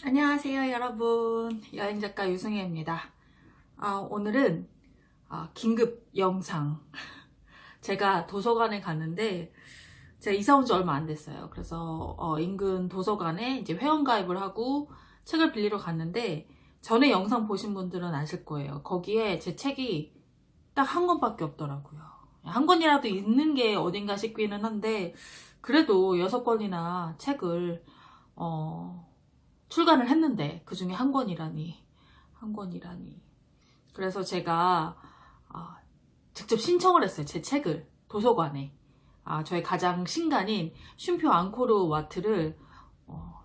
안녕하세요 여러분, 여행작가 유승혜입니다. 오늘은 긴급 영상. 제가 도서관에 갔는데 제가 이사 온 지 얼마 안 됐어요. 그래서 인근 도서관에 이제 회원가입을 하고 책을 빌리러 갔는데, 전에 영상 보신 분들은 아실 거예요. 거기에 제 책이 딱 한 권밖에 없더라고요. 한 권이라도 있는 게 어딘가 싶기는 한데, 그래도 6권이나 책을 출간을 했는데 그 중에 한 권이라니. 그래서 제가 직접 신청을 했어요. 제 책을 도서관에. 저의 가장 신간인 쉼표 앙코르 와트를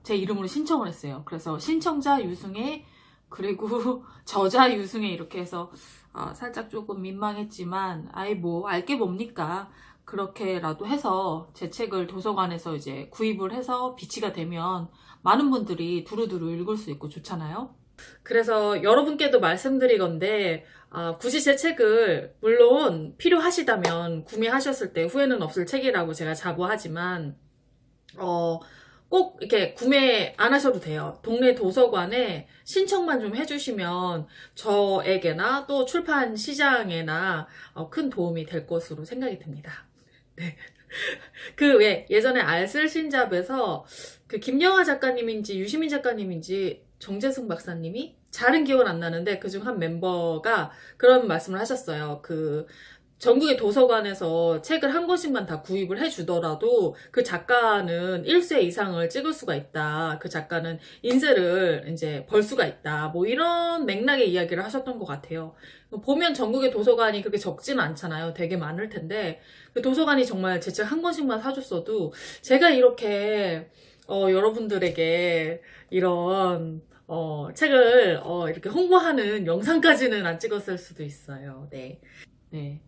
제 이름으로 신청을 했어요. 그래서 신청자 유승혜, 그리고 저자 유승혜, 이렇게 해서 살짝 조금 민망했지만 뭐 알게 뭡니까, 그렇게라도 해서 제 책을 도서관에서 이제 구입을 해서 비치가 되면 많은 분들이 두루두루 읽을 수 있고 좋잖아요. 그래서 여러분께도 말씀드리건데, 굳이 제 책을 물론 필요하시다면 구매하셨을 때 후회는 없을 책이라고 제가 자부하지만 꼭 이렇게 구매 안 하셔도 돼요. 동네 도서관에 신청만 좀 해주시면 저에게나 또 출판 시장에나 큰 도움이 될 것으로 생각이 듭니다. 네. 왜 예전에 알쓸신잡에서 그 김영하 작가님인지 유시민 작가님인지 정재승 박사님이, 잘은 기억은 안 나는데 그중 한 멤버가 그런 말씀을 하셨어요. 전국의 도서관에서 책을 한 권씩만 다 구입을 해주더라도 그 작가는 1쇄 이상을 찍을 수가 있다. 그 작가는 인세를 이제 벌 수가 있다. 뭐 이런 맥락의 이야기를 하셨던 것 같아요. 보면 전국의 도서관이 그렇게 적지는 않잖아요. 되게 많을 텐데 그 도서관이 정말 제 책 한 권씩만 사줬어도 제가 이렇게 여러분들에게 이런 책을 이렇게 홍보하는 영상까지는 안 찍었을 수도 있어요. 네. 네.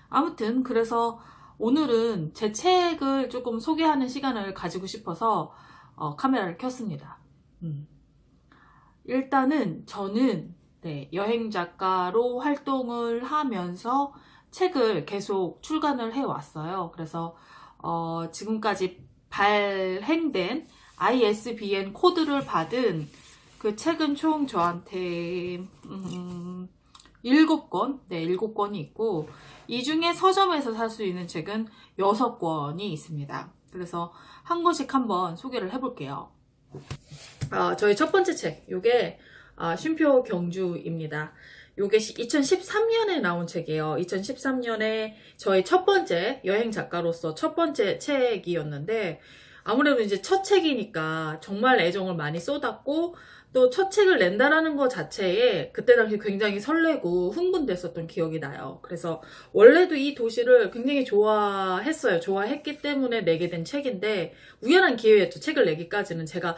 아무튼 그래서 오늘은 제 책을 조금 소개하는 시간을 가지고 싶어서 카메라를 켰습니다. 일단은 저는 여행 작가로 활동을 하면서 책을 계속 출간을 해왔어요. 그래서 지금까지 발행된 ISBN 코드를 받은 그 책은 총 저한테 7권, 7권이 있고, 이 중에 서점에서 살 수 있는 책은 6권이 있습니다. 그래서 한 권씩 한번 소개를 해볼게요. 저희 첫 번째 책, 요게 쉼표 경주입니다. 요게 2013년에 나온 책이에요. 2013년에 저의 첫 번째 여행 작가로서 첫 번째 책이었는데, 아무래도 이제 첫 책이니까 정말 애정을 많이 쏟았고, 또 첫 책을 낸다라는 것 자체에 그때 당시 굉장히 설레고 흥분됐었던 기억이 나요. 그래서 원래도 이 도시를 굉장히 좋아했어요. 좋아했기 때문에 내게 된 책인데, 우연한 기회였죠. 책을 내기까지는 제가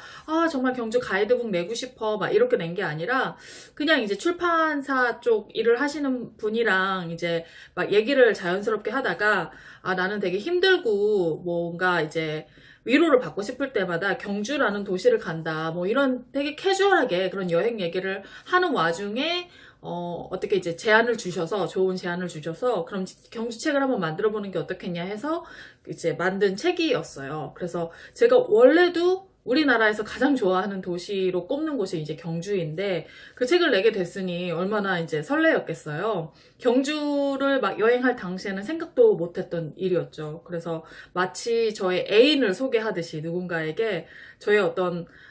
정말 경주 가이드북 내고 싶어 막 이렇게 낸 게 아니라, 그냥 이제 출판사 쪽 일을 하시는 분이랑 이제 막 얘기를 자연스럽게 하다가 나는 되게 힘들고 뭔가 이제 위로를 받고 싶을 때마다 경주라는 도시를 간다. 뭐 이런 되게 캐주얼하게 그런 여행 얘기를 하는 와중에 어떻게 이제 좋은 제안을 주셔서 그럼 경주 책을 한번 만들어 보는 게 어떻겠냐 해서 이제 만든 책이었어요. 그래서 제가 원래도 우리나라에서 가장 좋아하는 도시로 꼽는 곳이 이제 경주인데, 그 책을 내게 됐으니 얼마나 이제 설레였겠어요. 경주를 막 여행할 당시에는 생각도 못했던 일이었죠. 그래서 마치 저의 애인을 소개하듯이 누군가에게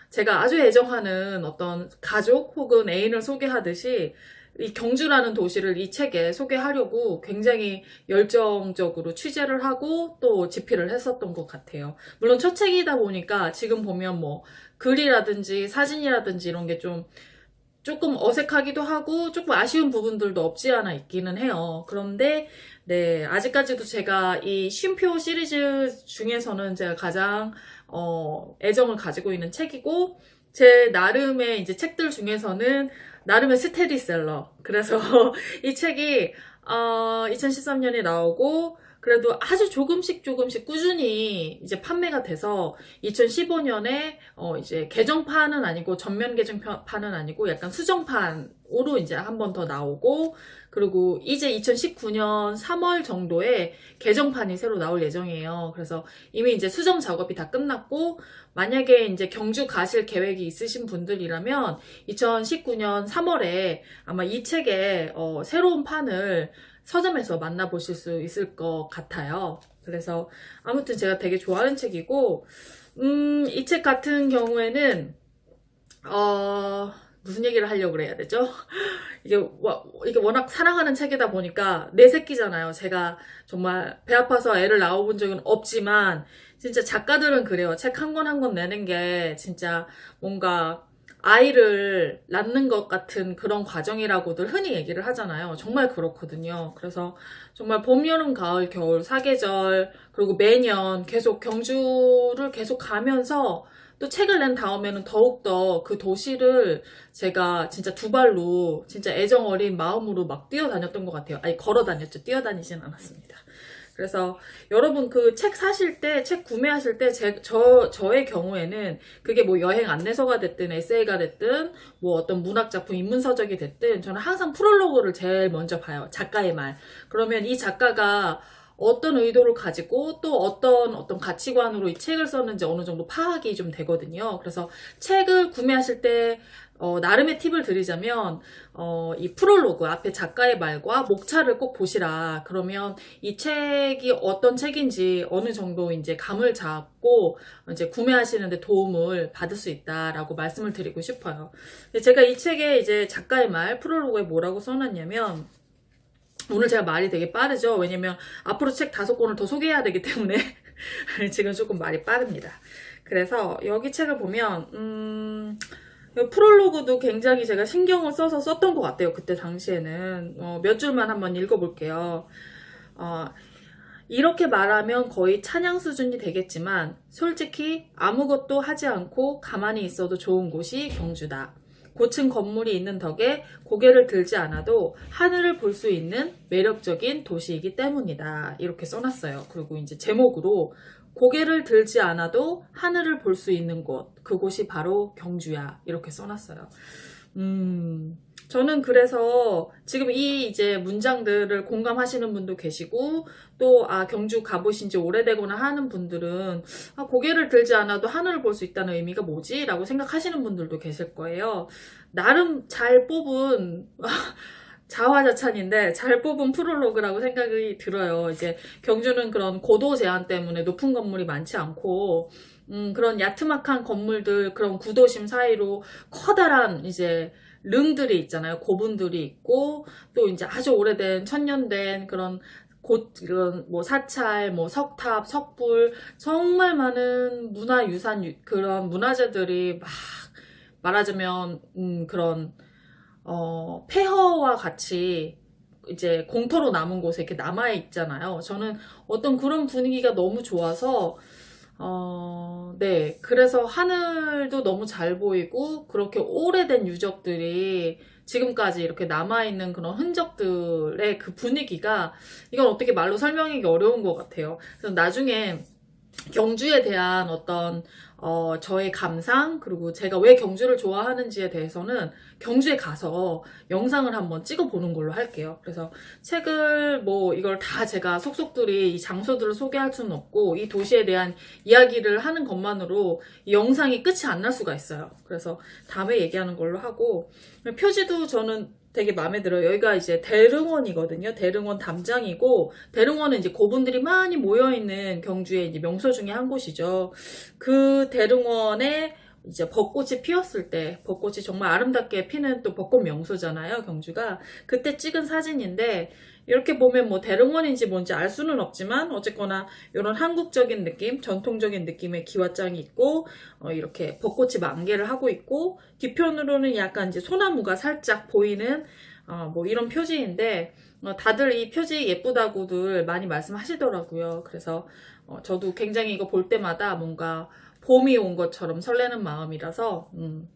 제가 아주 애정하는 어떤 가족 혹은 애인을 소개하듯이 이 경주라는 도시를 이 책에 소개하려고 굉장히 열정적으로 취재를 하고 또 집필을 했었던 것 같아요. 물론 첫 책이다 보니까 지금 보면 뭐 글이라든지 사진이라든지 이런 게 조금 어색하기도 하고 조금 아쉬운 부분들도 없지 않아 있기는 해요. 그런데 아직까지도 제가 이 쉼표 시리즈 중에서는 제가 가장 애정을 가지고 있는 책이고, 제 나름의 이제 책들 중에서는 나름의 스테디셀러. 그래서 이 책이 2013년에 나오고, 그래도 아주 조금씩 꾸준히 이제 판매가 돼서 2015년에 이제 개정판은 아니고 전면 개정판은 아니고 약간 수정판으로 이제 한 번 더 나오고, 그리고 이제 2019년 3월 정도에 개정판이 새로 나올 예정이에요. 그래서 이미 이제 수정 작업이 다 끝났고, 만약에 이제 경주 가실 계획이 있으신 분들이라면 2019년 3월에 아마 이 책의 새로운 판을 서점에서 만나보실 수 있을 것 같아요. 그래서 아무튼 제가 되게 좋아하는 책이고, 이 책 같은 경우에는 무슨 얘기를 하려고 그래야 되죠? 이게 워낙 사랑하는 책이다 보니까, 내 새끼잖아요. 제가 정말 배 아파서 애를 낳아본 적은 없지만 진짜 작가들은 그래요. 책 한 권 한 권 내는 게 진짜 뭔가 아이를 낳는 것 같은 그런 과정이라고들 흔히 얘기를 하잖아요. 정말 그렇거든요. 그래서 정말 봄, 여름, 가을, 겨울 4계절, 그리고 매년 계속 경주를 계속 가면서 또 책을 낸 다음에는 더욱더 그 도시를 제가 진짜 두 발로 진짜 애정 어린 마음으로 막 뛰어다녔던 것 같아요. 아니, 걸어 다녔죠. 뛰어다니진 않았습니다. 그래서 여러분 그 책 사실 때, 책 구매하실 때 저의 경우에는 그게 뭐 여행 안내서가 됐든 에세이가 됐든 뭐 어떤 문학작품 인문서적이 됐든 저는 항상 프롤로그를 제일 먼저 봐요. 작가의 말. 그러면 이 작가가 어떤 의도를 가지고 또 어떤 가치관으로 이 책을 썼는지 어느 정도 파악이 좀 되거든요. 그래서 책을 구매하실 때 나름의 팁을 드리자면 이 프롤로그 앞에 작가의 말과 목차를 꼭 보시라. 그러면 이 책이 어떤 책인지 어느 정도 이제 감을 잡고 이제 구매하시는데 도움을 받을 수 있다라고 말씀을 드리고 싶어요. 제가 이 책에 이제 작가의 말 프롤로그에 뭐라고 써놨냐면, 오늘 제가 말이 되게 빠르죠. 왜냐면 앞으로 책 5권을 더 소개해야 되기 때문에 지금 조금 말이 빠릅니다. 그래서 여기 책을 보면 프롤로그도 굉장히 제가 신경을 써서 썼던 것 같아요. 그때 당시에는 몇 줄만 한번 읽어볼게요. 이렇게 말하면 거의 찬양 수준이 되겠지만 솔직히 아무것도 하지 않고 가만히 있어도 좋은 곳이 경주다. 고층 건물이 있는 덕에 고개를 들지 않아도 하늘을 볼 수 있는 매력적인 도시이기 때문이다. 이렇게 써놨어요. 그리고 이제 제목으로 고개를 들지 않아도 하늘을 볼 수 있는 곳, 그곳이 바로 경주야. 이렇게 써놨어요. 저는 그래서 지금 이 이제 문장들을 공감하시는 분도 계시고, 또 경주 가보신 지 오래되거나 하는 분들은 고개를 들지 않아도 하늘을 볼 수 있다는 의미가 뭐지? 라고 생각하시는 분들도 계실 거예요. 나름 잘 뽑은 자화자찬인데 잘 뽑은 프롤로그라고 생각이 들어요. 이제 경주는 그런 고도 제한 때문에 높은 건물이 많지 않고 그런 야트막한 건물들, 그런 구도심 사이로 커다란 이제 릉들이 있잖아요. 고분들이 있고, 또 이제 아주 오래된 천년된 그런 이런 뭐 사찰, 뭐 석탑, 석불, 정말 많은 문화유산, 그런 문화재들이 막 말하자면 그런 폐허와 같이 이제 공터로 남은 곳에 이렇게 남아 있잖아요. 저는 어떤 그런 분위기가 너무 좋아서 네. 그래서 하늘도 너무 잘 보이고, 그렇게 오래된 유적들이 지금까지 이렇게 남아있는 그런 흔적들의 그 분위기가, 이건 어떻게 말로 설명하기 어려운 것 같아요. 그래서 나중에 경주에 대한 어떤 저의 감상, 그리고 제가 왜 경주를 좋아하는지에 대해서는 경주에 가서 영상을 한번 찍어보는 걸로 할게요. 그래서 책을 뭐 이걸 다 제가 속속들이 이 장소들을 소개할 수는 없고, 이 도시에 대한 이야기를 하는 것만으로 이 영상이 끝이 안 날 수가 있어요. 그래서 다음에 얘기하는 걸로 하고, 표지도 저는 되게 마음에 들어요. 여기가 이제 대릉원이거든요. 대릉원 담장이고, 대릉원은 이제 고분들이 많이 모여있는 경주의 이제 명소 중에 한 곳이죠. 그 대릉원에 이제 벚꽃이 피었을 때, 벚꽃이 정말 아름답게 피는 또 벚꽃 명소잖아요, 경주가. 그때 찍은 사진인데, 이렇게 보면 뭐 대릉원인지 뭔지 알 수는 없지만 어쨌거나 이런 한국적인 느낌, 전통적인 느낌의 기와장이 있고, 이렇게 벚꽃이 만개를 하고 있고, 뒤편으로는 약간 이제 소나무가 살짝 보이는 뭐 이런 표지인데, 다들 이 표지 예쁘다고들 많이 말씀하시더라고요. 그래서 저도 굉장히 이거 볼 때마다 뭔가 봄이 온 것처럼 설레는 마음이라서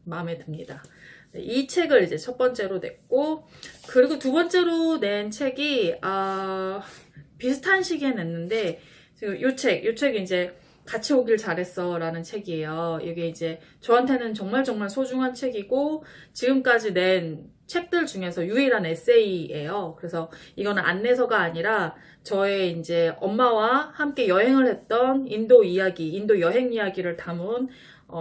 마음에 듭니다. 이 책을 이제 첫 번째로 냈고, 그리고 두 번째로 낸 책이 비슷한 시기에 냈는데 지금 요 책이 이제 같이 오길 잘했어 라는 책이에요. 이게 이제 저한테는 정말 소중한 책이고 지금까지 낸 책들 중에서 유일한 에세이예요. 그래서 이거는 안내서가 아니라 저의 이제 엄마와 함께 여행을 했던 인도 여행 이야기를 담은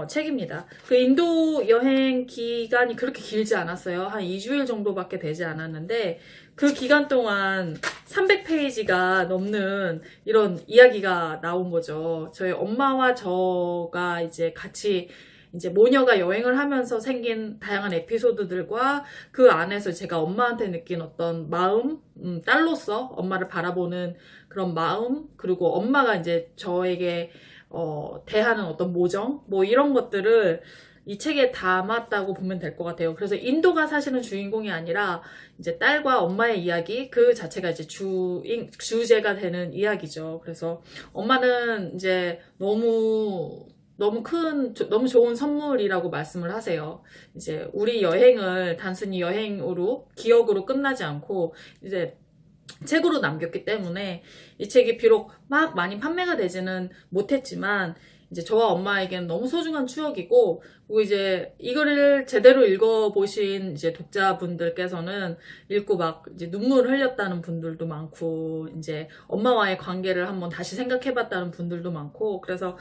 책입니다. 그 인도 여행 기간이 그렇게 길지 않았어요. 한 2주일 정도밖에 되지 않았는데 그 기간 동안 300페이지가 넘는 이런 이야기가 나온 거죠. 저희 엄마와 저가 이제 같이 이제 모녀가 여행을 하면서 생긴 다양한 에피소드들과 그 안에서 제가 엄마한테 느낀 어떤 마음, 딸로서 엄마를 바라보는 그런 마음, 그리고 엄마가 이제 저에게 대하는 어떤 모정, 뭐 이런 것들을 이 책에 담았다고 보면 될 것 같아요. 그래서 인도가 사실은 주인공이 아니라 이제 딸과 엄마의 이야기 그 자체가 이제 주제가 되는 이야기죠. 그래서 엄마는 이제 너무 좋은 선물이라고 말씀을 하세요. 이제 우리 여행을 단순히 여행으로, 기억으로 끝나지 않고, 이제 책으로 남겼기 때문에 이 책이 비록 막 많이 판매가 되지는 못했지만, 이제 저와 엄마에게는 너무 소중한 추억이고, 그리고 이제 이거를 제대로 읽어보신 이제 독자분들께서는 읽고 막 이제 눈물을 흘렸다는 분들도 많고, 이제 엄마와의 관계를 한번 다시 생각해봤다는 분들도 많고, 그래서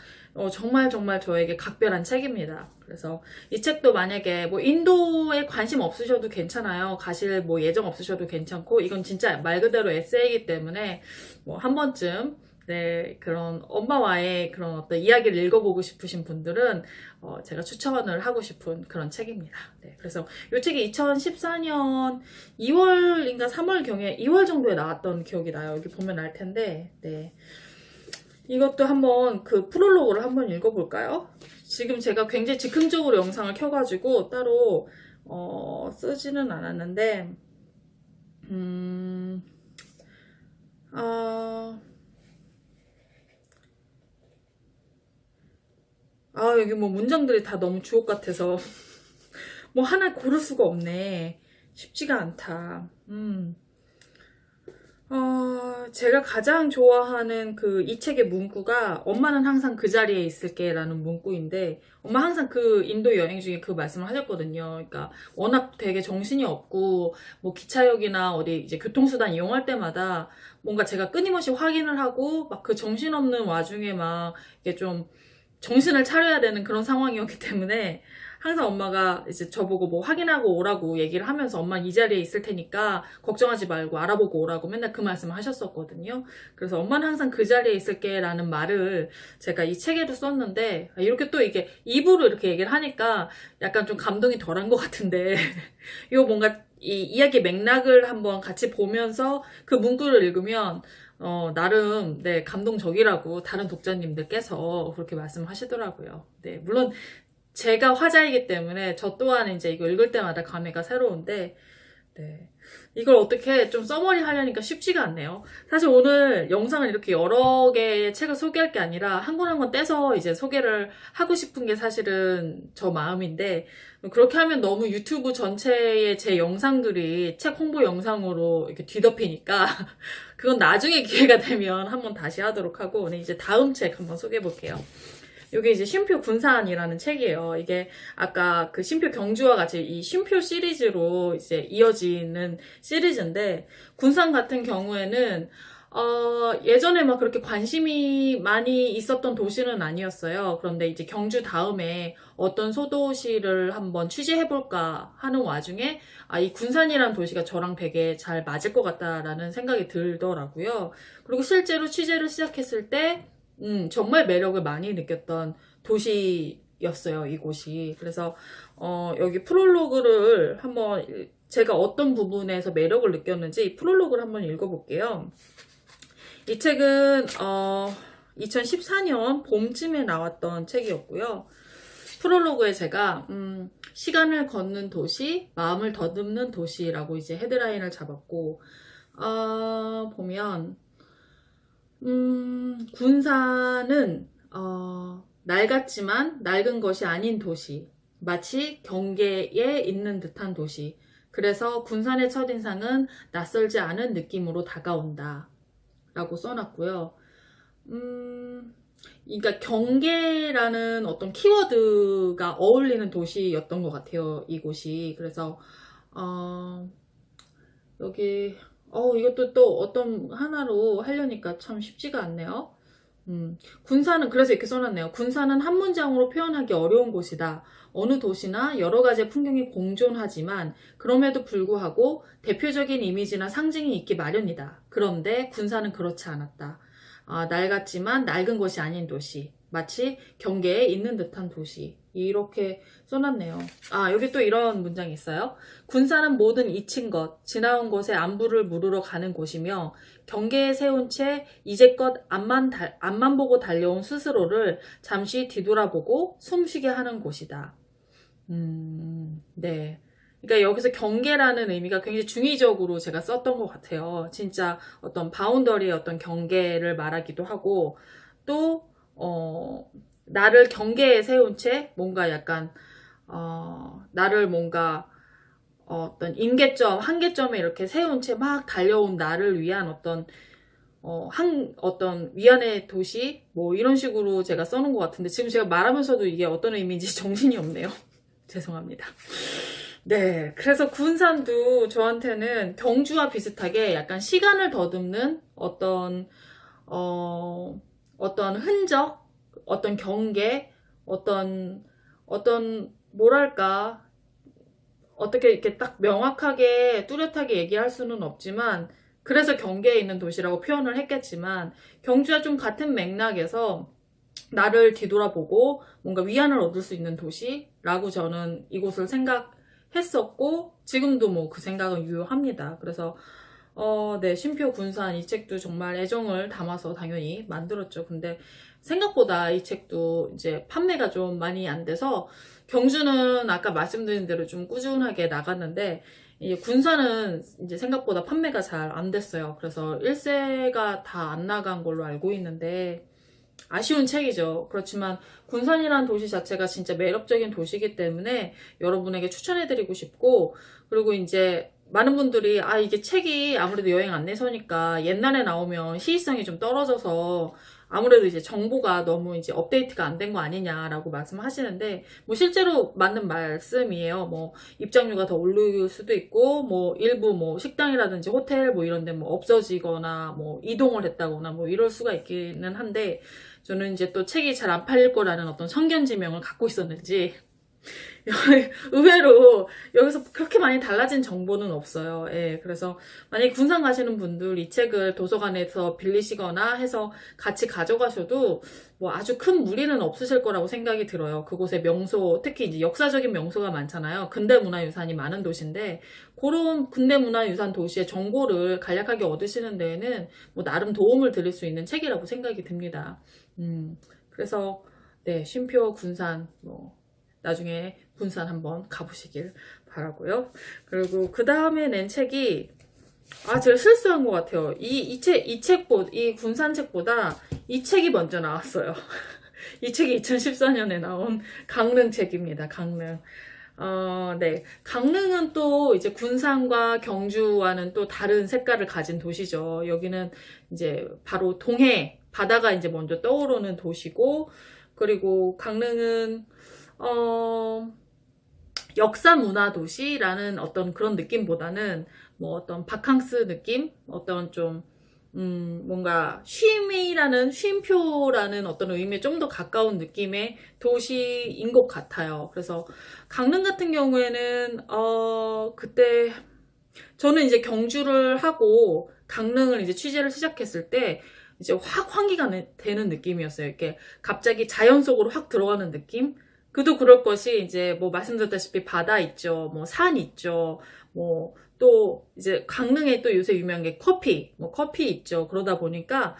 정말 저에게 각별한 책입니다. 그래서 이 책도 만약에 뭐 인도에 관심 없으셔도 괜찮아요. 가실 뭐 예정 없으셔도 괜찮고, 이건 진짜 말 그대로 에세이이기 때문에 뭐 한 번쯤 네, 그런 엄마와의 그런 어떤 이야기를 읽어보고 싶으신 분들은 제가 추천을 하고 싶은 그런 책입니다. 네, 그래서 이 책이 2014년 2월인가 3월경에 2월 정도에 나왔던 기억이 나요. 여기 보면 알 텐데, 네. 이것도 한번 그 프롤로그를 한번 읽어볼까요? 지금 제가 굉장히 즉흥적으로 영상을 켜가지고 따로 쓰지는 않았는데, 여기 뭐 문장들이 다 너무 주옥 같아서 뭐 하나 고를 수가 없네. 쉽지가 않다. 제가 가장 좋아하는 그 이 책의 문구가 엄마는 항상 그 자리에 있을게 라는 문구인데, 엄마 항상 그 인도 여행 중에 그 말씀을 하셨거든요. 그러니까 워낙 되게 정신이 없고 뭐 기차역이나 어디 이제 교통수단 이용할 때마다 뭔가 제가 끊임없이 확인을 하고 막 그 정신없는 와중에 막 이게 좀 정신을 차려야 되는 그런 상황이었기 때문에 항상 엄마가 이제 저보고 뭐 확인하고 오라고 얘기를 하면서 엄마 이 자리에 있을 테니까 걱정하지 말고 알아보고 오라고 맨날 그 말씀을 하셨었거든요. 그래서 엄마는 항상 그 자리에 있을게 라는 말을 제가 이 책에도 썼는데, 이렇게 또 이게 입으로 이렇게 얘기를 하니까 약간 좀 감동이 덜한 것 같은데 이거 뭔가 이 이야기 맥락을 한번 같이 보면서 그 문구를 읽으면 나름, 네, 감동적이라고 다른 독자님들께서 그렇게 말씀하시더라고요. 네, 물론 제가 화자이기 때문에 저 또한 이제 이거 읽을 때마다 감회가 새로운데, 네. 이걸 어떻게 좀 써머리 하려니까 쉽지가 않네요. 사실 오늘 영상을 이렇게 여러 개의 책을 소개할 게 아니라 한 권 한 권 떼서 이제 소개를 하고 싶은 게 사실은 저 마음인데, 그렇게 하면 너무 유튜브 전체의 제 영상들이 책 홍보 영상으로 이렇게 뒤덮이니까 그건 나중에 기회가 되면 한번 다시 하도록 하고, 오늘 이제 다음 책 한번 소개해 볼게요. 이게 이제 쉼표 군산이라는 책이에요. 이게 아까 그 쉼표 경주와 같이 이 쉼표 시리즈로 이제 이어지는 시리즈인데, 군산 같은 경우에는 예전에 막 그렇게 관심이 많이 있었던 도시는 아니었어요. 그런데 이제 경주 다음에 어떤 소도시를 한번 취재해볼까 하는 와중에 이 군산이라는 도시가 저랑 되게 잘 맞을 것 같다라는 생각이 들더라고요. 그리고 실제로 취재를 시작했을 때 정말 매력을 많이 느꼈던 도시였어요, 이곳이. 그래서 여기 프롤로그를 한번 제가 어떤 부분에서 매력을 느꼈는지 프롤로그를 한번 읽어볼게요. 이 책은 2014년 봄쯤에 나왔던 책이었고요. 프롤로그에 제가 시간을 걷는 도시, 마음을 더듬는 도시라고 이제 헤드라인을 잡았고, 보면 군산은 낡았지만 낡은 것이 아닌 도시, 마치 경계에 있는 듯한 도시. 그래서 군산의 첫인상은 낯설지 않은 느낌으로 다가온다 라고 써놨고요. 그러니까 경계라는 어떤 키워드가 어울리는 도시였던 것 같아요, 이곳이. 그래서 여기 이것도 또 어떤 하나로 하려니까 참 쉽지가 않네요. 군산은 그래서 이렇게 써놨네요. 군산은 한 문장으로 표현하기 어려운 곳이다. 어느 도시나 여러 가지의 풍경이 공존하지만 그럼에도 불구하고 대표적인 이미지나 상징이 있기 마련이다. 그런데 군산은 그렇지 않았다. 낡았지만 낡은 것이 아닌 도시. 마치 경계에 있는 듯한 도시. 이렇게 써놨네요. 여기 또 이런 문장이 있어요. 군산은 모든 잊힌 것, 지나온 것에 안부를 물으러 가는 곳이며 경계에 세운 채 이제껏 앞만 보고 달려온 스스로를 잠시 뒤돌아보고 숨쉬게 하는 곳이다. 네. 그러니까 여기서 경계라는 의미가 굉장히 중의적으로 제가 썼던 것 같아요. 진짜 어떤 바운더리의 어떤 경계를 말하기도 하고, 또 나를 경계에 세운 채 뭔가 약간 나를 뭔가 어떤 임계점, 한계점에 이렇게 세운 채 막 달려온 나를 위한 어떤 위안의 도시 뭐 이런 식으로 제가 써놓은 것 같은데 지금 제가 말하면서도 이게 어떤 의미인지 정신이 없네요. 죄송합니다. 네, 그래서 군산도 저한테는 경주와 비슷하게 약간 시간을 더듬는 어떤 흔적, 어떤 경계, 어떤 뭐랄까, 어떻게 이렇게 딱 명확하게 뚜렷하게 얘기할 수는 없지만, 그래서 경계에 있는 도시라고 표현을 했겠지만, 경주와 좀 같은 맥락에서 나를 뒤돌아보고 뭔가 위안을 얻을 수 있는 도시라고 저는 이곳을 생각했었고, 지금도 뭐 그 생각은 유효합니다. 그래서 네, 쉼표 군산 이 책도 정말 애정을 담아서 당연히 만들었죠. 근데 생각보다 이 책도 이제 판매가 좀 많이 안 돼서 경주는 아까 말씀드린 대로 좀 꾸준하게 나갔는데 이 군산은 이제 생각보다 판매가 잘 안 됐어요. 그래서 1세가 다 안 나간 걸로 알고 있는데 아쉬운 책이죠. 그렇지만 군산이라는 도시 자체가 진짜 매력적인 도시이기 때문에 여러분에게 추천해드리고 싶고, 그리고 이제 많은 분들이 이게 책이 아무래도 여행 안내서니까 옛날에 나오면 시의성이 좀 떨어져서 아무래도 이제 정보가 너무 이제 업데이트가 안 된 거 아니냐라고 말씀하시는데, 뭐 실제로 맞는 말씀이에요. 뭐 입장료가 더 오를 수도 있고, 뭐 일부 뭐 식당이라든지 호텔 뭐 이런 데 뭐 없어지거나 뭐 이동을 했다거나 뭐 이럴 수가 있기는 한데, 저는 이제 또 책이 잘 안 팔릴 거라는 어떤 성견지명을 갖고 있었는지 의외로 여기서 그렇게 많이 달라진 정보는 없어요. 예, 그래서 만약에 군산 가시는 분들 이 책을 도서관에서 빌리시거나 해서 같이 가져가셔도 뭐 아주 큰 무리는 없으실 거라고 생각이 들어요. 그곳의 명소, 특히 이제 역사적인 명소가 많잖아요. 근대문화유산이 많은 도시인데 그런 근대문화유산 도시의 정보를 간략하게 얻으시는 데에는 뭐 나름 도움을 드릴 수 있는 책이라고 생각이 듭니다. 그래서 네, 쉼표 군산 뭐 나중에 군산 한번 가보시길 바라고요. 그리고 그 다음에 낸 책이 제가 실수한 것 같아요. 이 군산 책보다 이 책이 먼저 나왔어요. 이 책이 2014년에 나온 강릉 책입니다. 강릉. 네. 강릉은 또 이제 군산과 경주와는 또 다른 색깔을 가진 도시죠. 여기는 이제 바로 동해, 바다가 이제 먼저 떠오르는 도시고, 그리고 강릉은 역사 문화 도시라는 어떤 그런 느낌보다는 뭐 어떤 바캉스 느낌, 어떤 좀 뭔가 쉼표라는 어떤 의미에 좀 더 가까운 느낌의 도시인 것 같아요. 그래서 강릉 같은 경우에는 그때 저는 이제 경주를 하고 강릉을 이제 취재를 시작했을 때 이제 확 환기가 되는 느낌이었어요. 이렇게 갑자기 자연 속으로 확 들어가는 느낌? 그도 그럴 것이 이제 뭐 말씀드렸다시피 바다 있죠. 뭐 산 있죠. 뭐 또 이제 강릉에 또 요새 유명한 게 커피 있죠. 그러다 보니까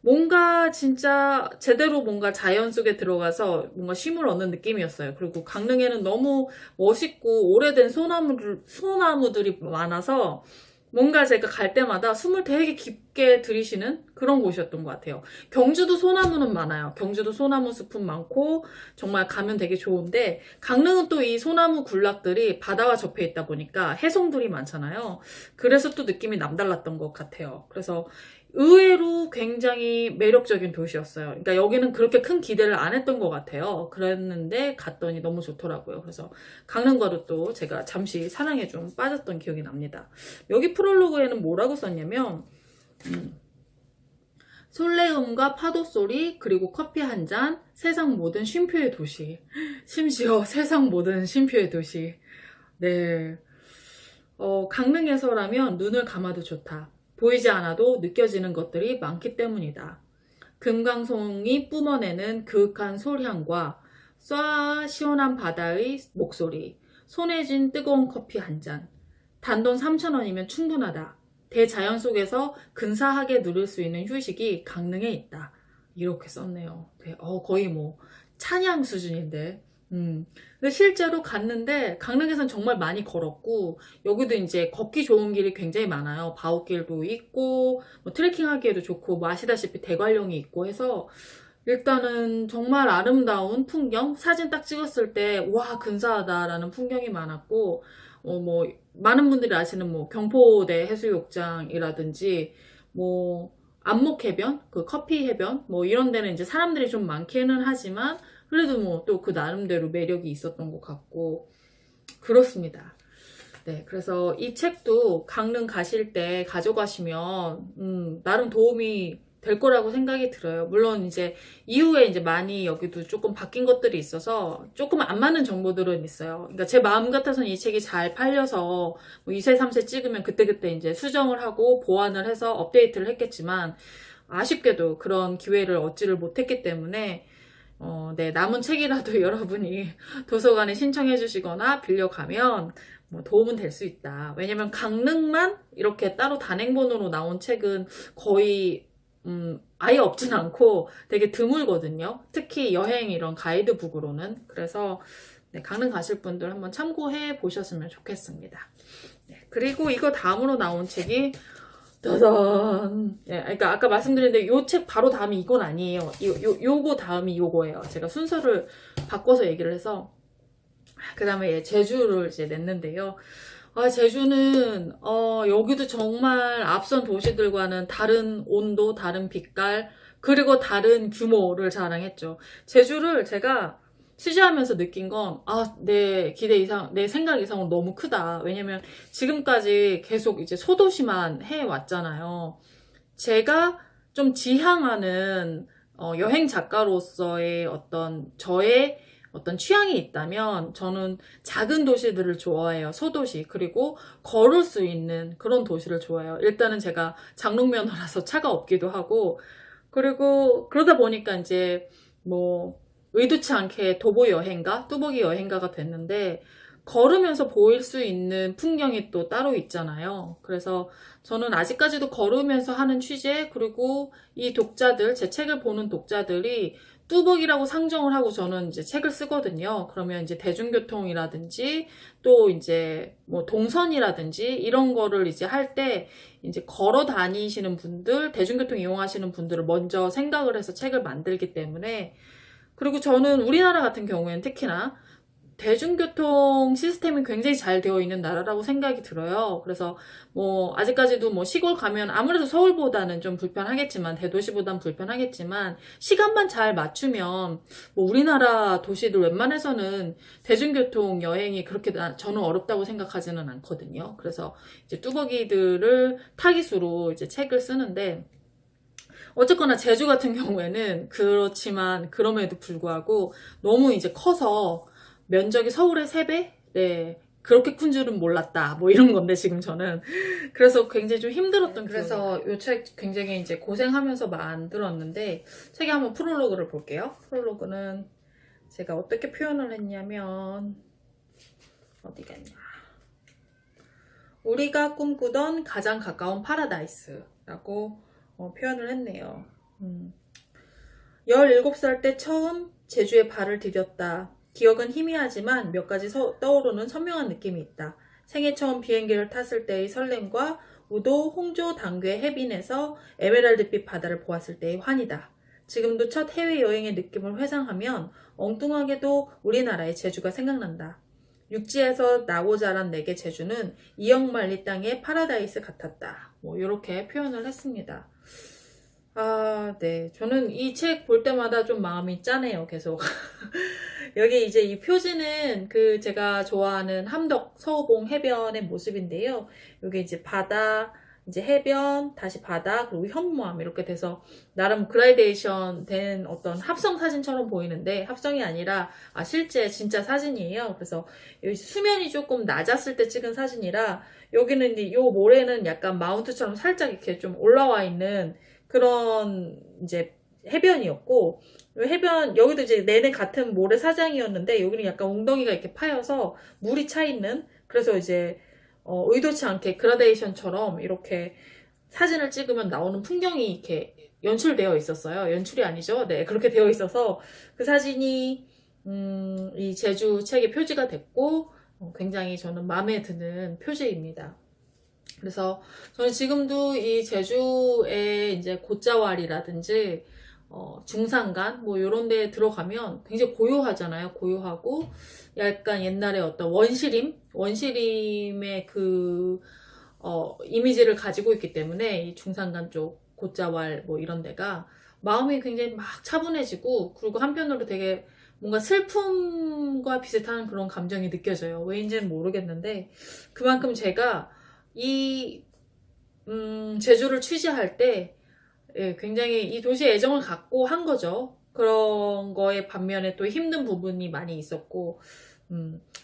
뭔가 진짜 제대로 뭔가 자연 속에 들어가서 뭔가 쉼을 얻는 느낌이었어요. 그리고 강릉에는 너무 멋있고 오래된 소나무들이 많아서 뭔가 제가 갈 때마다 숨을 되게 깊게 들이쉬는 그런 곳이었던 것 같아요. 경주도 소나무는 많아요. 경주도 소나무 숲은 많고 정말 가면 되게 좋은데 강릉은 또 이 소나무 군락들이 바다와 접해 있다 보니까 해송들이 많잖아요. 그래서 또 느낌이 남달랐던 것 같아요. 그래서 의외로 굉장히 매력적인 도시였어요. 그러니까 여기는 그렇게 큰 기대를 안 했던 것 같아요. 그랬는데 갔더니 너무 좋더라고요. 그래서 강릉과도 또 제가 잠시 사랑에 좀 빠졌던 기억이 납니다. 여기 프롤로그에는 뭐라고 썼냐면 설레음과 파도소리 그리고 커피 한 잔, 세상 모든 쉼표의 도시. 심지어 세상 모든 쉼표의 도시. 네. 강릉에서라면 눈을 감아도 좋다. 보이지 않아도 느껴지는 것들이 많기 때문이다. 금강송이 뿜어내는 그윽한 솔향과 쏴 시원한 바다의 목소리, 손에 쥔 뜨거운 커피 한 잔. 단돈 3,000원이면 충분하다. 대자연 속에서 근사하게 누릴 수 있는 휴식이 강릉에 있다. 이렇게 썼네요. 네, 거의 뭐 찬양 수준인데. 근데 실제로 갔는데 강릉에선 정말 많이 걸었고 여기도 이제 걷기 좋은 길이 굉장히 많아요. 바웃길도 있고 뭐 트레킹하기에도 좋고 뭐 아시다시피 대관령이 있고 해서 일단은 정말 아름다운 풍경 사진 딱 찍었을 때 와 근사하다라는 풍경이 많았고 뭐 많은 분들이 아시는 뭐 경포대 해수욕장이라든지 뭐 안목해변 그 커피 해변 뭐 이런 데는 이제 사람들이 좀 많기는 하지만 그래도 뭐 또 그 나름대로 매력이 있었던 것 같고 그렇습니다. 네, 그래서 이 책도 강릉 가실 때 가져가시면 나름 도움이 될 거라고 생각이 들어요. 물론 이제 이후에 이제 많이 여기도 조금 바뀐 것들이 있어서 조금 안 맞는 정보들은 있어요. 그러니까 제 마음 같아서는 이 책이 잘 팔려서 뭐 2세, 3세 찍으면 그때그때 이제 수정을 하고 보완을 해서 업데이트를 했겠지만 아쉽게도 그런 기회를 얻지를 못했기 때문에 네, 남은 책이라도 여러분이 도서관에 신청해 주시거나 빌려가면 뭐 도움은 될 수 있다. 왜냐면 강릉만 이렇게 따로 단행본으로 나온 책은 거의 아예 없진 않고 되게 드물거든요. 특히 여행 이런 가이드북으로는. 그래서 네, 강릉 가실 분들 한번 참고해 보셨으면 좋겠습니다. 네, 그리고 이거 다음으로 나온 책이 짜잔. 예, 그러니까 아까 말씀드렸는데 요 책 바로 다음이 이건 아니에요. 요거 다음이 요거예요. 제가 순서를 바꿔서 얘기를 해서 그 다음에 제주를 이제 냈는데요. 제주는 여기도 정말 앞선 도시들과는 다른 온도, 다른 빛깔, 그리고 다른 규모를 자랑했죠. 제주를 제가 취재하면서 느낀 건 내 기대 이상, 내 생각 이상으로 너무 크다. 왜냐면 지금까지 계속 이제 소도시만 해왔잖아요. 제가 좀 지향하는 여행 작가로서의 저의 어떤 취향이 있다면 저는 작은 도시들을 좋아해요. 소도시. 그리고 걸을 수 있는 그런 도시를 좋아해요. 일단은 제가 장롱면허라서 차가 없기도 하고 그리고 그러다 보니까 이제 뭐 의도치 않게 도보 여행가, 뚜벅이 여행가가 됐는데 걸으면서 보일 수 있는 풍경이 또 따로 있잖아요. 그래서 저는 아직까지도 걸으면서 하는 취재 그리고 이 독자들, 제 책을 보는 독자들이 뚜벅이라고 상정을 하고 저는 이제 책을 쓰거든요. 그러면 이제 대중교통이라든지 또 이제 뭐 동선이라든지 이런 거를 이제 할 때 이제 걸어 다니시는 분들, 대중교통 이용하시는 분들을 먼저 생각을 해서 책을 만들기 때문에 그리고 저는 우리나라 같은 경우에는 특히나 대중교통 시스템이 굉장히 잘 되어 있는 나라라고 생각이 들어요. 그래서 뭐 아직까지도 뭐 시골 가면 아무래도 서울보다는 좀 불편하겠지만 대도시보다는 불편하겠지만 시간만 잘 맞추면 뭐 우리나라 도시들 웬만해서는 대중교통 여행이 그렇게 저는 어렵다고 생각하지는 않거든요. 그래서 이제 뚜벅이들을 타깃으로 이제 책을 쓰는데 어쨌거나 제주 같은 경우에는 그렇지만 그럼에도 불구하고 너무 이제 커서 면적이 서울의 3배? 네. 그렇게 큰 줄은 몰랐다. 뭐 이런 건데 지금 저는. 그래서 굉장히 좀 힘들었던 그래서 이 책 굉장히 이제 고생하면서 만들었는데 책에 한번 프롤로그를 볼게요. 프롤로그는 제가 어떻게 표현을 했냐면 어디 갔냐. 우리가 꿈꾸던 가장 가까운 파라다이스라고 표현을 했네요. 17살 때 처음 제주에 발을 디뎠다. 기억은 희미하지만 몇 가지 떠오르는 선명한 느낌이 있다. 생애 처음 비행기를 탔을 때의 설렘과 우도, 홍조, 당괴, 해빈에서 에메랄드빛 바다를 보았을 때의 환희다. 지금도 첫 해외여행의 느낌을 회상하면 엉뚱하게도 우리나라의 제주가 생각난다. 육지에서 나고 자란 내게 제주는 이역만리 땅의 파라다이스 같았다. 뭐 이렇게 표현을 했습니다. 네. 저는 이 책 볼 때마다 좀 마음이 짠해요, 계속. 여기 이제 이 표지는 그 제가 좋아하는 함덕 서우봉 해변의 모습인데요. 여기 이제 바다, 이제 해변, 다시 바다, 그리고 현무암 이렇게 돼서 나름 그라데이션 된 어떤 합성 사진처럼 보이는데 합성이 아니라 실제 진짜 사진이에요. 그래서 여기 수면이 조금 낮았을 때 찍은 사진이라 여기는 이제 요 모래는 약간 마운트처럼 살짝 이렇게 좀 올라와 있는 그런 이제 해변이었고 해변 여기도 이제 내내 같은 모래 사장이었는데 여기는 약간 웅덩이가 이렇게 파여서 물이 차 있는 그래서 이제 의도치 않게 그라데이션처럼 이렇게 사진을 찍으면 나오는 풍경이 이렇게 연출되어 있었어요. 연출이 아니죠. 네, 그렇게 되어 있어서 그 사진이 이 제주 책의 표지가 됐고 굉장히 저는 마음에 드는 표지입니다. 그래서 저는 지금도 이 제주의 이제 곶자왈이라든지 중산간 뭐 이런 데 들어가면 굉장히 고요하잖아요. 고요하고 약간 옛날에 어떤 원시림의 그 이미지를 가지고 있기 때문에 이 중산간 쪽 곶자왈 뭐 이런 데가 마음이 굉장히 막 차분해지고 그리고 한편으로 되게 뭔가 슬픔과 비슷한 그런 감정이 느껴져요. 왜인지는 모르겠는데 그만큼 제가 이 제주를 취재할 때 굉장히 이 도시에 애정을 갖고 한 거죠. 그런 거에 반면에 또 힘든 부분이 많이 있었고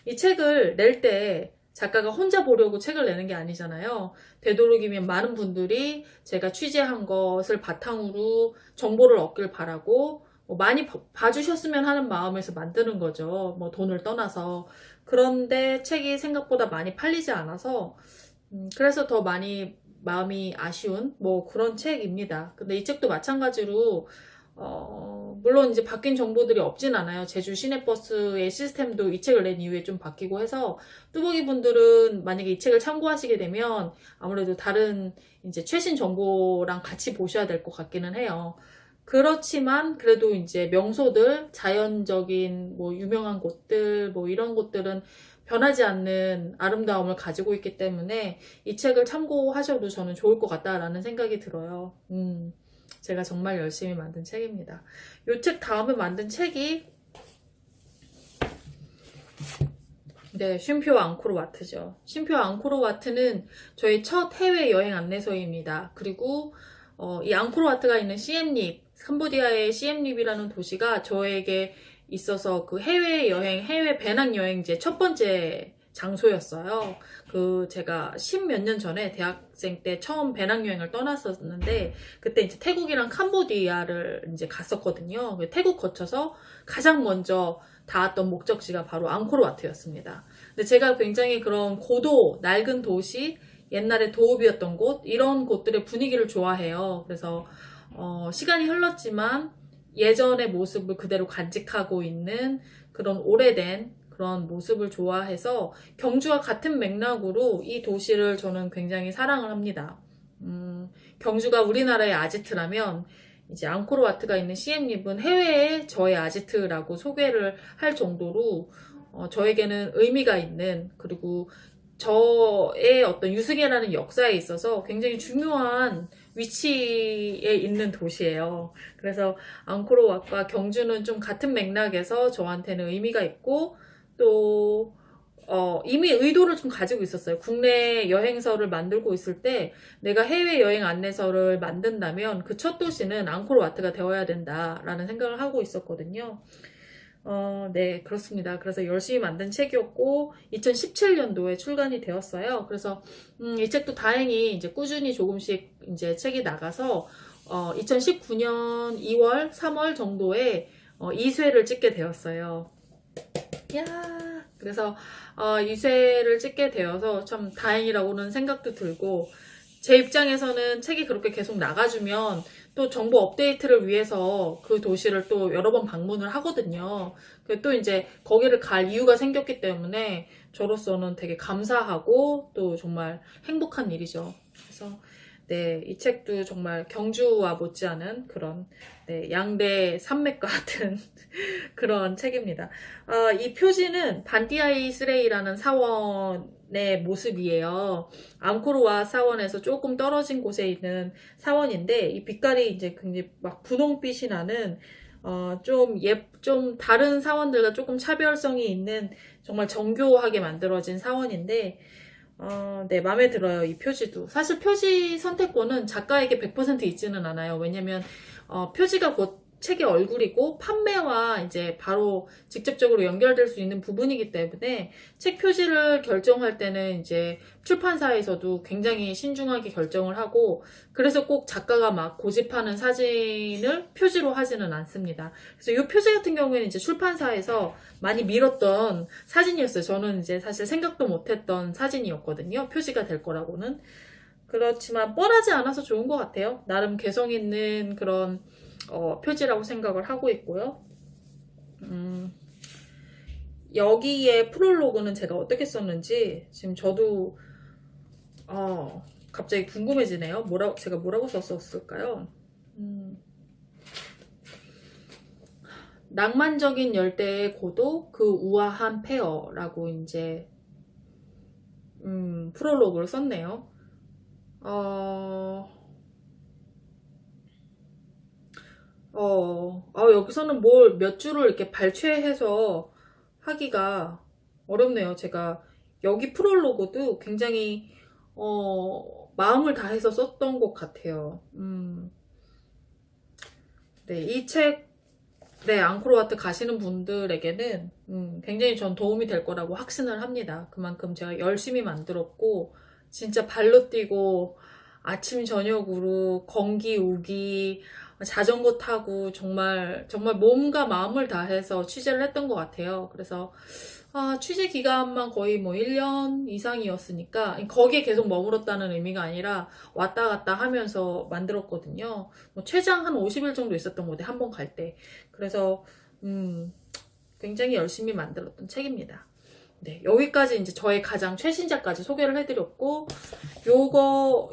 이 책을 낼 때 작가가 혼자 보려고 책을 내는 게 아니잖아요. 되도록이면 많은 분들이 제가 취재한 것을 바탕으로 정보를 얻길 바라고 많이 봐주셨으면 하는 마음에서 만드는 거죠. 뭐 돈을 떠나서. 그런데 책이 생각보다 많이 팔리지 않아서 그래서 더 많이 마음이 아쉬운 뭐 그런 책입니다. 근데 이 책도 마찬가지로 물론 이제 바뀐 정보들이 없진 않아요. 제주 시내버스의 시스템도 이 책을 낸 이후에 좀 바뀌고 해서 뚜벅이 분들은 만약에 이 책을 참고하시게 되면 아무래도 다른 이제 최신 정보랑 같이 보셔야 될 것 같기는 해요. 그렇지만 그래도 이제 명소들, 자연적인 뭐 유명한 곳들 뭐 이런 곳들은 변하지 않는 아름다움을 가지고 있기 때문에 이 책을 참고하셔도 저는 좋을 것 같다라는 생각이 들어요. 제가 정말 열심히 만든 책입니다. 이 책 다음에 만든 책이 네, 쉼표 앙코르와트죠. 쉼표 앙코르와트는 저희 첫 해외 여행 안내서입니다. 그리고 이 앙코르와트가 있는 시엠립, 캄보디아의 시엠립이라는 도시가 저에게 있어서 그 해외여행, 해외 배낭여행제 첫 번째 장소였어요. 제가 10몇 년 전에 대학생 때 처음 배낭여행을 떠났었는데 그때 이제 태국이랑 캄보디아를 이제 갔었거든요. 태국 거쳐서 가장 먼저 닿았던 목적지가 바로 앙코르와트였습니다. 근데 제가 굉장히 그런 고도, 낡은 도시, 옛날에 도읍이었던 곳, 이런 곳들의 분위기를 좋아해요. 그래서 시간이 흘렀지만 예전의 모습을 그대로 간직하고 있는 그런 오래된 그런 모습을 좋아해서 경주와 같은 맥락으로 이 도시를 저는 굉장히 사랑을 합니다. 경주가 우리나라의 아지트라면 이제 앙코르와트가 있는 시엠립은 해외의 저의 아지트라고 소개를 할 정도로 저에게는 의미가 있는 그리고 저의 어떤 유승해라는 역사에 있어서 굉장히 중요한 위치에 있는 도시예요. 그래서 앙코르와트와 경주는 좀 같은 맥락에서 저한테는 의미가 있고 또 이미 의도를 좀 가지고 있었어요. 국내 여행서를 만들고 있을 때 내가 해외여행 안내서를 만든다면 그 첫 도시는 앙코르와트가 되어야 된다라는 생각을 하고 있었거든요. 네, 그렇습니다. 그래서 열심히 만든 책이었고 2017년도에 출간이 되었어요. 그래서 이 책도 다행히 이제 꾸준히 조금씩 이제 책이 나가서 2019년 2월, 3월 정도에 2쇄를 찍게 되었어요. 야, 그래서 2쇄를 찍게 되어서 참 다행이라고는 생각도 들고 제 입장에서는 책이 그렇게 계속 나가주면 또 정보 업데이트를 위해서 그 도시를 또 여러 번 방문을 하거든요. 또 이제 거기를 갈 이유가 생겼기 때문에 저로서는 되게 감사하고 또 정말 행복한 일이죠. 그래서 네, 이 책도 정말 경주와 못지않은 그런 네, 양대 산맥과 같은 그런 책입니다. 이 표지는 반디아이 스레이라는 사원의 모습이에요. 앙코르와 사원에서 조금 떨어진 곳에 있는 사원인데 이 빛깔이 이제 굉장히 막 분홍빛이 나는 좀 다른 사원들과 조금 차별성이 있는 정말 정교하게 만들어진 사원인데 네, 마음에 들어요. 이 표지도. 사실 표지 선택권은 작가에게 100% 있지는 않아요. 왜냐면, 표지가 곧 책의 얼굴이고, 판매와 이제 바로 직접적으로 연결될 수 있는 부분이기 때문에, 책 표지를 결정할 때는 이제 출판사에서도 굉장히 신중하게 결정을 하고, 그래서 꼭 작가가 막 고집하는 사진을 표지로 하지는 않습니다. 그래서 이 표지 같은 경우에는 이제 출판사에서 많이 밀었던 사진이었어요. 저는 이제 사실 생각도 못했던 사진이었거든요. 표지가 될 거라고는. 그렇지만 뻔하지 않아서 좋은 것 같아요. 나름 개성 있는 그런 표지라고 생각을 하고 있고요. 여기에 프롤로그는 제가 어떻게 썼는지 지금 저도 갑자기 궁금해지네요. 제가 뭐라고 썼을까요? 낭만적인 열대의 고도, 그 우아한 폐허라고 이제 프롤로그를 썼네요. 여기서는 몇 줄을 이렇게 발췌해서 하기가 어렵네요. 제가 여기 프롤로그도 굉장히 마음을 다해서 썼던 것 같아요. 네, 이 책, 네, 앙코르와트 가시는 분들에게는 굉장히 전 도움이 될 거라고 확신을 합니다. 그만큼 제가 열심히 만들었고 진짜 발로 뛰고 아침 저녁으로 건기 우기 자전거 타고 정말 몸과 마음을 다해서 취재를 했던 것 같아요. 그래서 취재 기간만 거의 뭐 1년 이상이었으니까 거기에 계속 머물렀다는 의미가 아니라 왔다 갔다 하면서 만들었거든요. 뭐 최장 한 50일 정도 있었던 것 같아요. 한 번 갈 때. 그래서 굉장히 열심히 만들었던 책입니다. 네, 여기까지 이제 저의 가장 최신작까지 소개를 해드렸고, 요거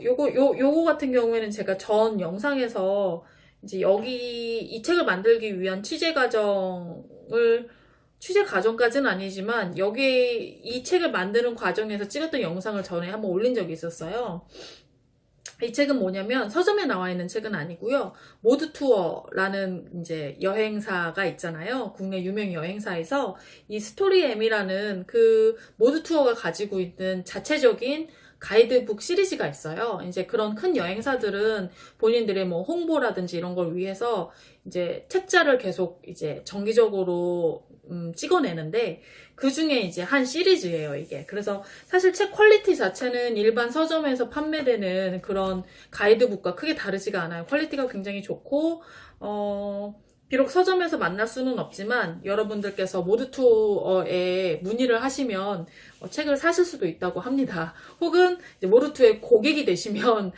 같은 경우에는 제가 전 영상에서 이제 이 책을 만들기 위한 취재 과정까지는 아니지만, 이 책을 만드는 과정에서 찍었던 영상을 전에 한번 올린 적이 있었어요. 이 책은 뭐냐면 서점에 나와 있는 책은 아니고요. 모드 투어라는 이제 여행사가 있잖아요. 국내 유명 여행사에서 이 스토리엠이라는 그 모드 투어가 가지고 있는 자체적인 가이드북 시리즈가 있어요. 이제 그런 큰 여행사들은 본인들의 뭐 홍보라든지 이런 걸 위해서 이제 책자를 계속 이제 정기적으로 찍어내는데 그 중에 이제 한 시리즈예요, 이게. 그래서 사실 책 퀄리티 자체는 일반 서점에서 판매되는 그런 가이드북과 크게 다르지가 않아요. 퀄리티가 굉장히 좋고, 비록 서점에서 만날 수는 없지만 여러분들께서 모드투어에 문의를 하시면 책을 사실 수도 있다고 합니다. 혹은 모드투어의 고객이 되시면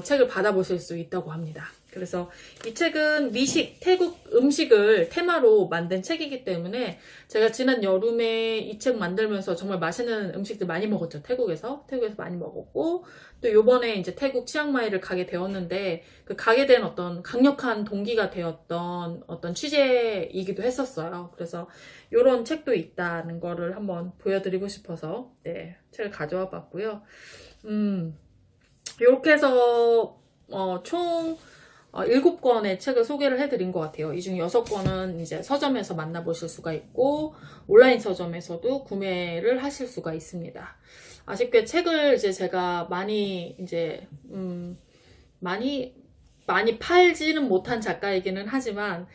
책을 받아보실 수 있다고 합니다. 그래서 이 책은 태국 음식을 테마로 만든 책이기 때문에 제가 지난 여름에 이 책 만들면서 정말 맛있는 음식들 많이 먹었죠. 태국에서 많이 먹었고, 또 요번에 이제 태국 치앙마이를 가게 되었는데 그 가게 된 어떤 강력한 동기가 되었던 어떤 취재이기도 했었어요. 그래서 요런 책도 있다는 거를 한번 보여드리고 싶어서 네, 책을 가져와 봤고요. 이렇게 해서 총 7권의 책을 소개를 해드린 것 같아요. 이 중 6권은 이제 서점에서 만나보실 수가 있고, 온라인 서점에서도 구매를 하실 수가 있습니다. 아쉽게 책을 이제 제가 많이 팔지는 못한 작가이기는 하지만,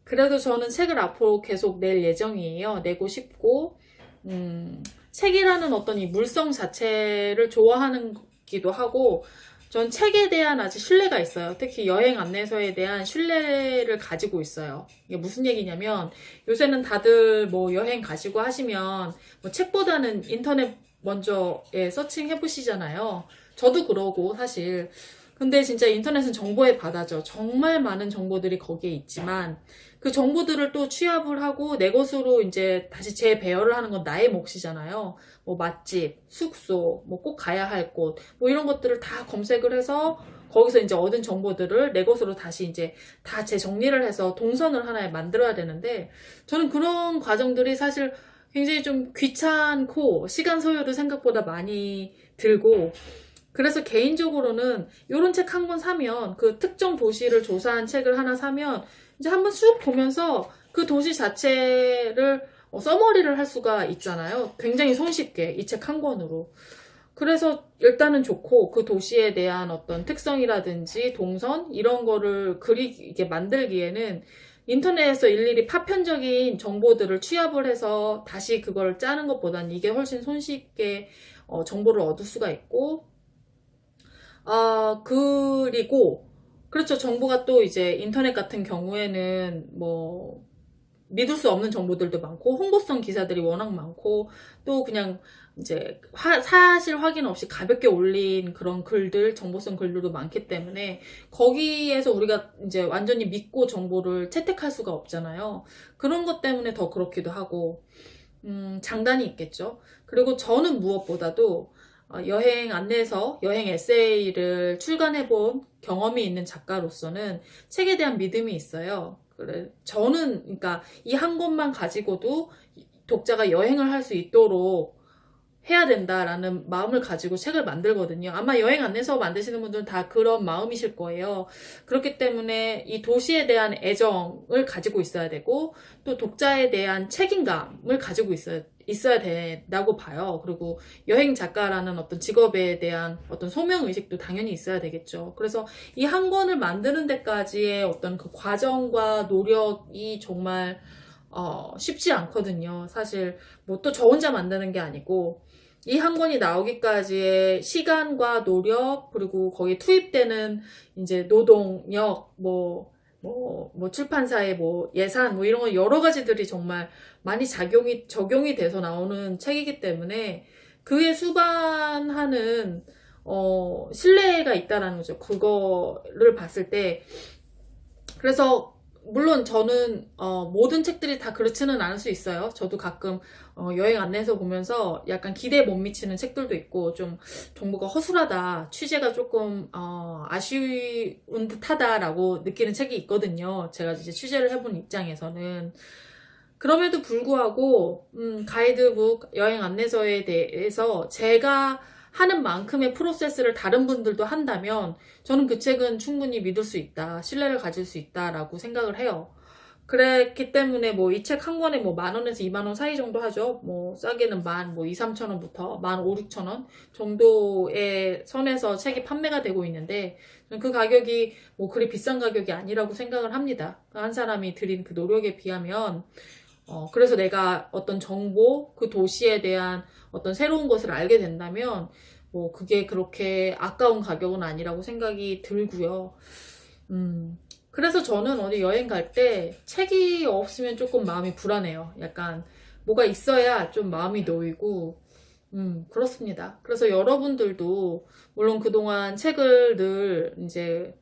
그래도 저는 책을 앞으로 계속 낼 예정이에요. 내고 싶고, 책이라는 어떤 이 물성 자체를 좋아하는 기도 하고, 전 책에 대한 아주 신뢰가 있어요. 특히 여행 안내서에 대한 신뢰를 가지고 있어요. 이게 무슨 얘기냐면 요새는 다들 뭐 여행 가시고 하시면 뭐 책보다는 인터넷 먼저 서칭 해보시잖아요. 저도 그러고 사실. 근데 진짜 인터넷은 정보의 바다죠. 정말 많은 정보들이 거기에 있지만 그 정보들을 또 취합을 하고 내 것으로 이제 다시 재배열을 하는 건 나의 몫이잖아요. 뭐 맛집, 숙소, 뭐 꼭 가야 할 곳, 뭐 이런 것들을 다 검색을 해서 거기서 이제 얻은 정보들을 내 것으로 다시 이제 다 재정리를 해서 동선을 하나에 만들어야 되는데, 저는 그런 과정들이 사실 굉장히 좀 귀찮고 시간 소요도 생각보다 많이 들고, 그래서 개인적으로는 이런 책 한 권 사면, 그 특정 도시를 조사한 책을 하나 사면 이제 한번 쑥 보면서 그 도시 자체를 써머리를 할 수가 있잖아요. 굉장히 손쉽게 이 책 한 권으로. 그래서 일단은 좋고, 그 도시에 대한 어떤 특성이라든지 동선 이런 거를 이게 만들기에는 인터넷에서 일일이 파편적인 정보들을 취합을 해서 다시 그걸 짜는 것보다는 이게 훨씬 손쉽게 정보를 얻을 수가 있고, 그리고 그렇죠. 정보가 또 이제 인터넷 같은 경우에는 뭐 믿을 수 없는 정보들도 많고, 홍보성 기사들이 워낙 많고, 또 그냥 이제 사실 확인 없이 가볍게 올린 그런 글들, 정보성 글들도 많기 때문에 거기에서 우리가 이제 완전히 믿고 정보를 채택할 수가 없잖아요. 그런 것 때문에 더 그렇기도 하고, 장단이 있겠죠. 그리고 저는 무엇보다도 여행 안내서, 여행 에세이를 출간해본 경험이 있는 작가로서는 책에 대한 믿음이 있어요. 그래, 저는, 그러니까 이 한 권만 가지고도 독자가 여행을 할 수 있도록 해야 된다라는 마음을 가지고 책을 만들거든요. 아마 여행 안내서 만드시는 분들은 다 그런 마음이실 거예요. 그렇기 때문에 이 도시에 대한 애정을 가지고 있어야 되고, 또 독자에 대한 책임감을 가지고 있어야 된다고 봐요. 그리고 여행 작가라는 어떤 직업에 대한 어떤 소명의식도 당연히 있어야 되겠죠. 그래서 이 한 권을 만드는 데까지의 어떤 그 과정과 노력이 정말 쉽지 않거든요. 사실 뭐 또 저 혼자 만드는 게 아니고, 이 한 권이 나오기까지의 시간과 노력, 그리고 거기에 투입되는 이제 노동력, 뭐 출판사의 뭐 예산, 뭐 이런 거 여러 가지들이 정말 많이 적용이 돼서 나오는 책이기 때문에 그에 수반하는 신뢰가 있다라는 거죠. 그거를 봤을 때. 그래서 물론 저는 모든 책들이 다 그렇지는 않을 수 있어요. 저도 가끔 여행 안내서 보면서 약간 기대에 못 미치는 책들도 있고, 좀 정보가 허술하다, 취재가 조금 아쉬운 듯하다라고 느끼는 책이 있거든요. 제가 이제 취재를 해본 입장에서는. 그럼에도 불구하고 가이드북, 여행 안내서에 대해서 제가 하는 만큼의 프로세스를 다른 분들도 한다면 저는 그 책은 충분히 믿을 수 있다, 신뢰를 가질 수 있다라고 생각을 해요. 그랬기 때문에 뭐 이 책 한 권에 뭐 10,000원에서 20,000원 사이 정도 하죠. 뭐 싸게는 12,000~3,000원부터 15,000~16,000원 정도의 선에서 책이 판매가 되고 있는데, 그 가격이 뭐 그리 비싼 가격이 아니라고 생각을 합니다. 한 사람이 들인 그 노력에 비하면. 그래서 내가 어떤 정보, 그 도시에 대한 어떤 새로운 것을 알게 된다면 뭐 그게 그렇게 아까운 가격은 아니라고 생각이 들고요. 그래서 저는 어디 여행 갈 때 책이 없으면 조금 마음이 불안해요. 약간 뭐가 있어야 좀 마음이 놓이고, 그렇습니다. 그래서 여러분들도 물론 그동안 책을 늘 이제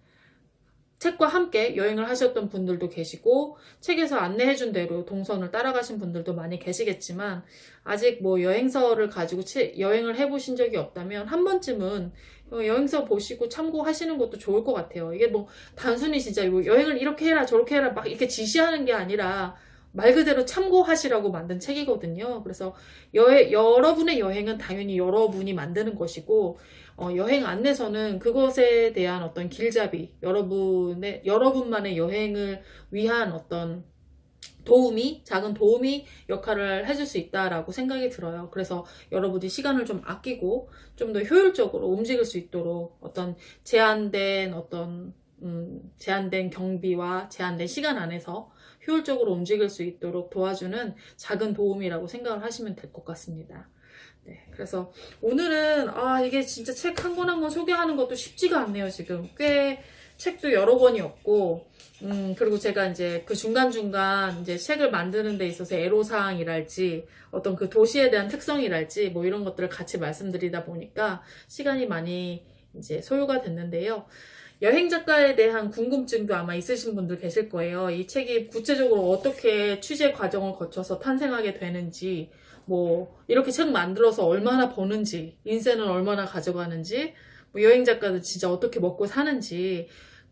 책과 함께 여행을 하셨던 분들도 계시고, 책에서 안내해준 대로 동선을 따라가신 분들도 많이 계시겠지만, 아직 뭐 여행서를 가지고 여행을 해보신 적이 없다면 한 번쯤은 여행서 보시고 참고하시는 것도 좋을 것 같아요. 이게 뭐 단순히 진짜 뭐 여행을 이렇게 해라 저렇게 해라 막 이렇게 지시하는 게 아니라 말 그대로 참고하시라고 만든 책이거든요. 그래서 여러분의 여행은 당연히 여러분이 만드는 것이고, 여행 안내서는 그것에 대한 어떤 길잡이, 여러분만의 여행을 위한 어떤 작은 도움이 역할을 해줄 수 있다라고 생각이 들어요. 그래서 여러분이 시간을 좀 아끼고 좀 더 효율적으로 움직일 수 있도록 어떤 제한된 경비와 제한된 시간 안에서 효율적으로 움직일 수 있도록 도와주는 작은 도움이라고 생각을 하시면 될 것 같습니다. 네, 그래서 오늘은 이게 진짜 책 한 권 한 권 소개하는 것도 쉽지가 않네요. 지금 꽤 책도 여러 권이었고, 그리고 제가 이제 그 중간중간 이제 책을 만드는 데 있어서 애로사항이랄지 어떤 그 도시에 대한 특성이랄지 뭐 이런 것들을 같이 말씀드리다 보니까 시간이 많이 이제 소요가 됐는데요. 여행 작가에 대한 궁금증도 아마 있으신 분들 계실 거예요. 이 책이 구체적으로 어떻게 취재 과정을 거쳐서 탄생하게 되는지, 뭐 이렇게 책 만들어서 얼마나 버는지, 인생을 얼마나 가져가는지, 뭐 여행 작가는 진짜 어떻게 먹고 사는지,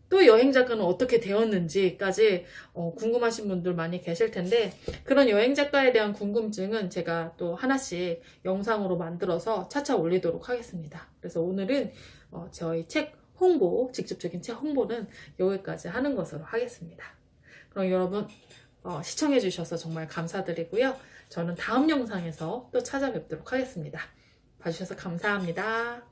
또 여행 작가는 어떻게 되었는지까지 궁금하신 분들 많이 계실 텐데, 그런 여행 작가에 대한 궁금증은 제가 또 하나씩 영상으로 만들어서 차차 올리도록 하겠습니다. 그래서 오늘은 저희 책 홍보, 직접적인 책 홍보는 여기까지 하는 것으로 하겠습니다. 그럼 여러분 시청해 주셔서 정말 감사드리고요. 저는 다음 영상에서 또 찾아뵙도록 하겠습니다. 봐주셔서 감사합니다.